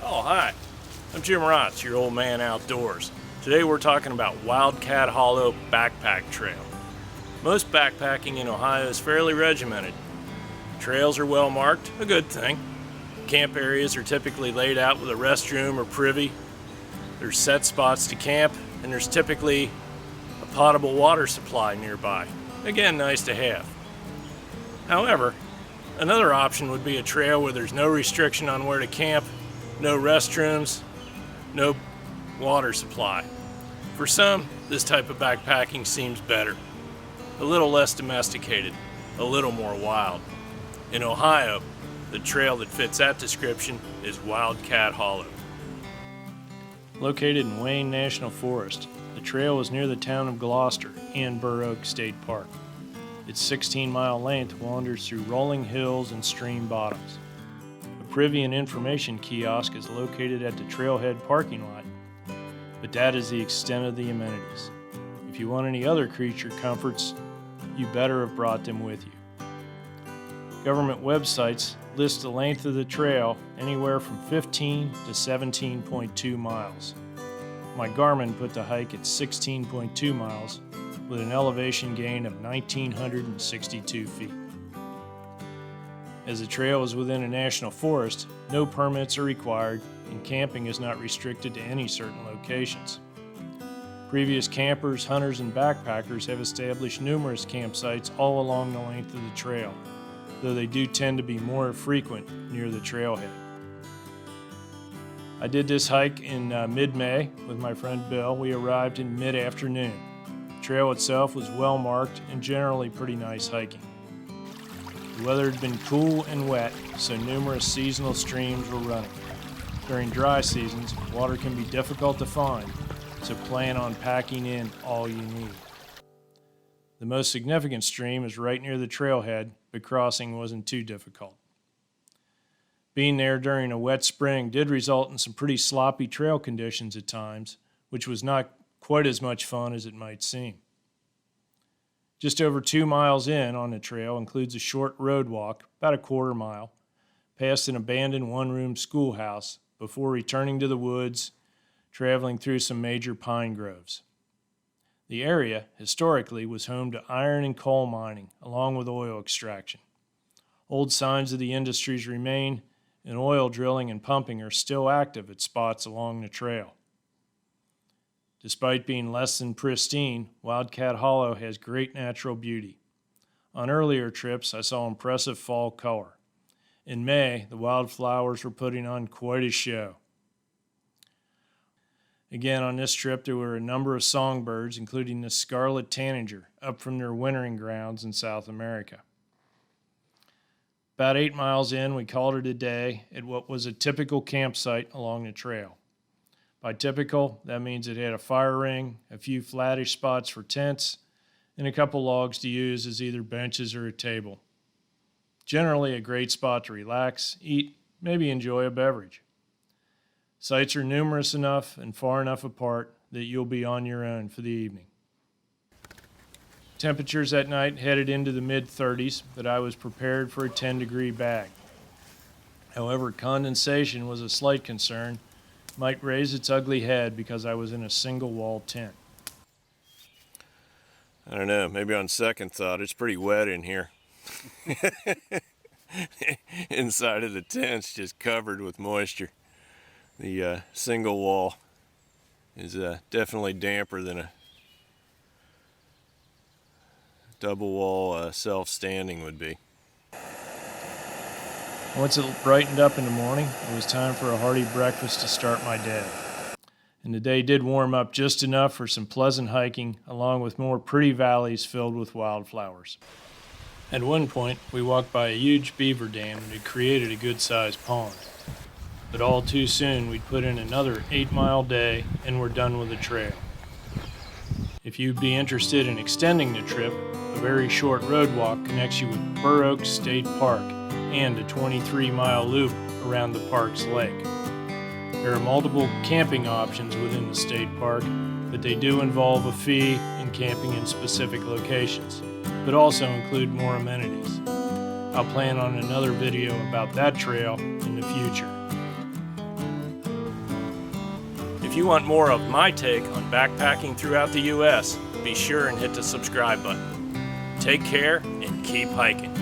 Oh, hi. I'm Jim Rahtz, your old man outdoors. Today we're talking about Wildcat Hollow Backpack Trail. Most backpacking in Ohio is fairly regimented. Trails are well marked, a good thing. Camp areas are typically laid out with a restroom or privy. There's set spots to camp, and there's typically a potable water supply nearby. Again, nice to have. However, another option would be a trail where there's no restriction on where to camp, no restrooms, no water supply. For some, this type of backpacking seems better. A little less domesticated, a little more wild. In Ohio, the trail that fits that description is Wildcat Hollow. Located in Wayne National Forest, the trail is near the town of Gloucester and Burr Oak State Park. Its 16-mile length wanders through rolling hills and stream bottoms. A privy and information kiosk is located at the trailhead parking lot, but that is the extent of the amenities. If you want any other creature comforts, you better have brought them with you. Government websites list the length of the trail anywhere from 15 to 17.2 miles. My Garmin put the hike at 16.2 miles with an elevation gain of 1,962 feet. As the trail is within a national forest, no permits are required and camping is not restricted to any certain locations. Previous campers, hunters, and backpackers have established numerous campsites all along the length of the trail, though they do tend to be more frequent near the trailhead. I did this hike in mid-May with my friend Bill. We arrived in mid-afternoon. The trail itself was well marked and generally pretty nice hiking. The weather had been cool and wet, so numerous seasonal streams were running. During dry seasons, water can be difficult to find, so plan on packing in all you need. The most significant stream is right near the trailhead, but crossing wasn't too difficult. Being there during a wet spring did result in some pretty sloppy trail conditions at times, which was not quite as much fun as it might seem. Just over 2 miles in on the trail includes a short road walk, about a quarter mile, past an abandoned one-room schoolhouse before returning to the woods, traveling through some major pine groves. The area, historically, was home to iron and coal mining, along with oil extraction. Old signs of the industries remain, and oil drilling and pumping are still active at spots along the trail. Despite being less than pristine, Wildcat Hollow has great natural beauty. On earlier trips, I saw impressive fall color. In May, the wildflowers were putting on quite a show. Again, on this trip, there were a number of songbirds, including the scarlet tanager, up from their wintering grounds in South America. About 8 miles in, we called it a day at what was a typical campsite along the trail. By typical, that means it had a fire ring, a few flattish spots for tents, and a couple logs to use as either benches or a table. Generally a great spot to relax, eat, maybe enjoy a beverage. Sites are numerous enough and far enough apart that you'll be on your own for the evening. Temperatures at night headed into the mid-30s, but I was prepared for a 10-degree bag. However, condensation was a slight concern, might raise its ugly head because I was in a single-wall tent. I don't know, maybe on second thought, it's pretty wet in here. Inside of the tent's just covered with moisture. The single wall is definitely damper than a double wall self-standing would be. Once it brightened up in the morning, it was time for a hearty breakfast to start my day. And the day did warm up just enough for some pleasant hiking, along with more pretty valleys filled with wildflowers. At one point, we walked by a huge beaver dam that had created a good-sized pond. But all too soon, we'd put in another 8-mile day and we're done with the trail. If you'd be interested in extending the trip, a very short road walk connects you with Burr Oak State Park and a 23-mile loop around the park's lake. There are multiple camping options within the state park, but they do involve a fee and camping in specific locations, but also include more amenities. I'll plan on another video about that trail in the future. If you want more of my take on backpacking throughout the U.S., be sure and hit the subscribe button. Take care and keep hiking.